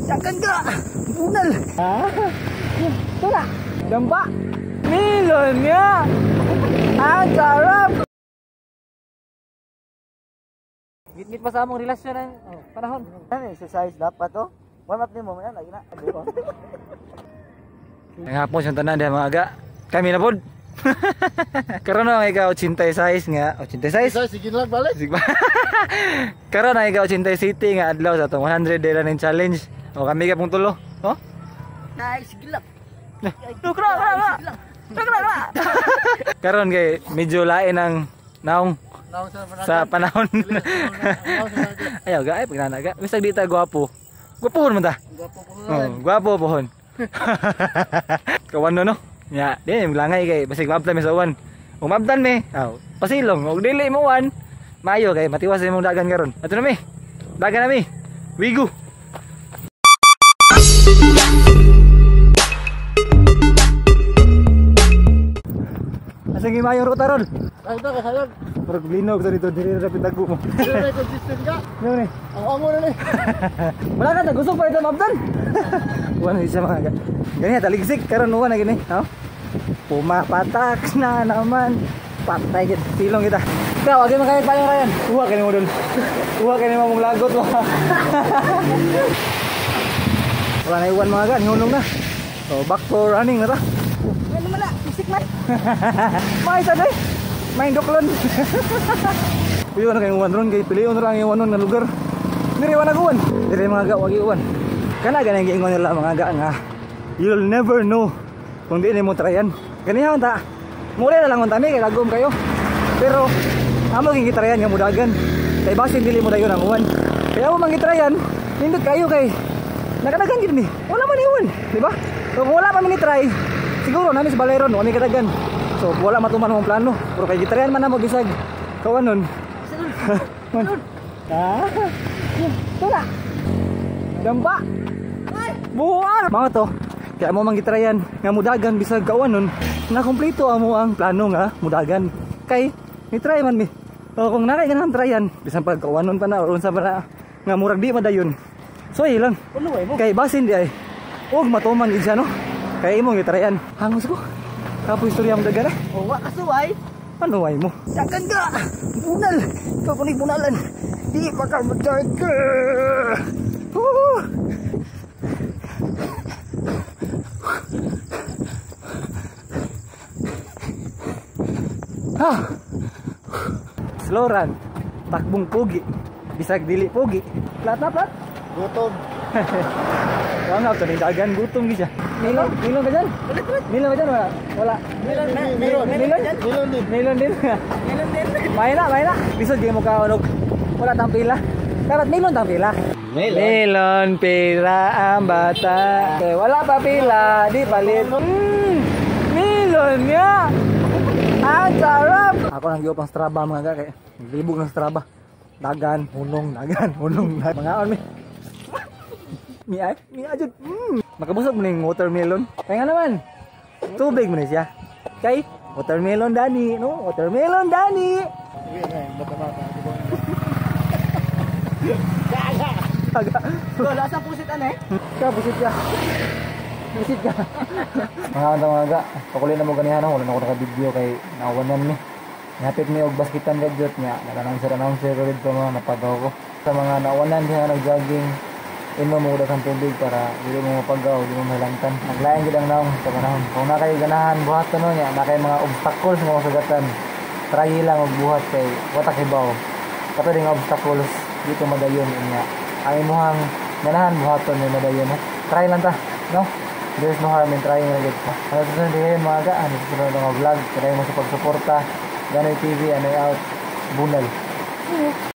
Yakan ka! Bunal! Ito na! Damba! Milon nga! Ang sarap! Git-git pa sa among relasyon ng panahon. Exercise dapat to. Warm up din mo man lagi na. Ang hapon yung tanan diha mga aga. Kami na pod. Karon na ikaw 86 nga, 86. Sige lang balik. Karon na ikaw 87 nga adlaw sa tong 100 day running challenge. O kami ka pong tulo. Oh? Nice, sige lang. Tukra. Karon kay medyo lain ang naong sa panahon. Ayaw ga ay pagnanaga. Bisag di ta gwapo. Gwapohon man ta. Gwapo pohon. Kawan no. Ya, di langay kay basig mabtan mi sa uwan. Ug mabtan mi, pasilong ug dili mo uwan. Maayo kay matiwas imong dagan karon. Ato na mi. Dagan na mi. Wigo. Asa gi mayo ruta ron? Ay ta kasayag. Pero linog sa dito diri ra pitago mo. Dili consistent ka. Ano ni? Ang amo na ni. Wala ka nagusog pa ito mabtan. Wala isa mga ganyan taligsik karon uwan na gini, ha? Pumapatak na naman. Patay gid silong kita. Ikaw agi makayag pa yung Ryan. Uwa kani mo dun. Uwa kani mo mong lagot wa. Wala na iwan mga gan, hunong na. So back to running na ta. Ano man na, isik man. May isa day. May doklon. Kuyo na kay uwan ron kay pilion ra ang iwanon nga lugar. Diri wa naguwan. Diri mga ga wagi uwan. Kana ganang giingon nila mga ga nga. You'll never know kung di mo tryan. Ganihan ta. Muli na lang untami kay lagom kayo. Pero amo ging gitrayan nga mudagan. Kay basin dili mo dayon ang uwan. Kaya mo mangitrayan, nindot kayo kay nakadagan gid ni. Wala man iwan, di ba? So kung wala pa man ni-try, siguro nami sa baleron wala kadagan. So wala matuman mong plano. Pero kay gitrayan man na mo bisag. Kawanon. Ito na. Damba. Buwan. Mga to. Kaya mo mangitrayan nga mudagan bisag kawanon na kompleto amo ang plano nga mudagan. Kay ni-try man mi. So kung nakay ganahan trayan bisan pag kawanon pa na or unsa pa na nga murag di madayon. So ilang. Kay basin di ay. Og matuman gid siya no. Kay imong gitrayan. Hangos ko. Kapo istorya mo dagan eh. O wa kasuway. Ano way mo? Yakan ka. Bunal. Ikaw kunig bunalan. Di pa ka magdaga. Slow run. Takbong pogi. Bisag dili pogi. Plat na plat. Gutom. Wala nga ito, dagan gutom gid siya. Milon ka dyan? Milon ka dyan? Wala. Milon din. Mahina. Bisod di mo ka unog. Wala tang pila. Dapat milon tang pila. Milon pila ang bata. Okay, wala pa pila, di palit. Milon nga. Ang sarap. Ako nang giupang Strava mga kay. Libog ng Strava. Dagan, hunong. Mga on mi. Mi ajud. Makabusog mo ning watermelon. Kaya nga naman. Tubig mo ni siya. Kay watermelon Dani, no? Watermelon Dani. Sige na, bata-bata. Wala sa pusit ane. Pusit ka. Pusit ka. Mga pakulay na mo ganihan wala na ako naka-video kay nawanan mi. Napit mi og basketan gadget nga naka-announcer ko dito mga napagaw ko. Sa mga nawanan diha nag-jogging, imo mo daghang tubig para dili mo mapagaw, dili mo mahilantan. Naglain gid ang naong sa panahon. Kung na kay ganahan buhaton no nya, na kay mga obstacles mga sugatan. Try lang og buhat kay watak ibaw. Kato ding obstacles dito madayon niya. Ang imuhang ganahan buhaton ni madayon ha. Try lang ta, no? There's no harm in trying lang gid. Ano susunod din mga ga, ano susunod nga vlog, kaya mo sa pagsuporta. Ganoy TV, ano out, bunal.